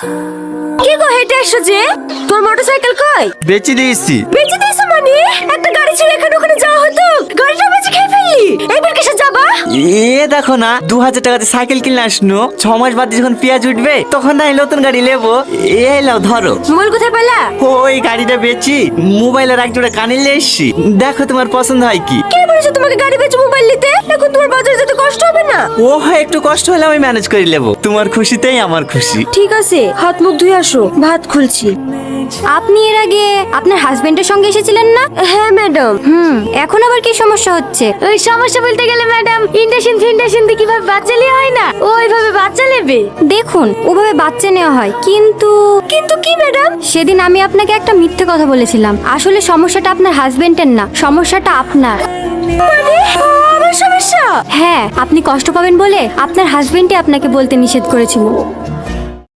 কি গো হেঁটে আসছো যে? তোর মোটরসাইকেল কই? বেচে দিয়েছি। বেঁচে দিয়েছো মানে? একটা গাড়ি ছিল এখানে ওখানে যাওয়া হতো, গাড়িটা বেঁচে খেয়ে ফেললি। এইবার কিসে যাবা? দেখো না, 2000 টাকাতে সাইকেল কিনে আসনো, 6 মাস বাদে যখন পেঁয়াজ উঠবে তখন নাই নতুন গাড়ি নেবো। লাও ধরো। মোবাইল কোথায় পেলা? ওই গাড়িটা বেচি মোবাইলের এক জোড়া কানে নিয়ে এসছি, দেখো তোমার পছন্দ হয় কি। কে বলেছে তোমাকে গাড়ি বেচে মোবাইল নিতে? এখন তোমার বাজারে যেতে কষ্ট হবে না? ও হয় একটু কষ্ট হলে আমি ম্যানেজ করে নেবো, তোমার খুশিতেই আমার খুশি। ঠিক আছে, হাত মুখ ধুয়ে আসো, ভাত খুলছি। আপনি এর আগে আপনার হাজবেন্ডের সঙ্গে এসেছিলেন না? হ্যাঁ ম্যাডাম। এখন আবার কি সমস্যা হচ্ছে? ওই সমস্যা বলতে গেলে ম্যাডাম, ইন্ডাকশন ফিন্ডাকশন দিয়ে কিভাবে বাচ্চা নেওয়া হয় না, ওইভাবে বাচ্চা নেবে। দেখুন, ওভাবে বাচ্চা নেওয়া হয়, কিন্তু কিন্তু কি ম্যাডাম? সেদিন আমি আপনাকে একটা মিথ্যে কথা বলেছিলাম। আসলে সমস্যাটা আপনার হাজবেন্ডের না, সমস্যাটা আপনার। মানে আমার সমস্যা? হ্যাঁ, আপনি কষ্ট পাবেন বলে আপনার হাজবেন্ডই আপনাকে বলতে নিষেধ করেছিল।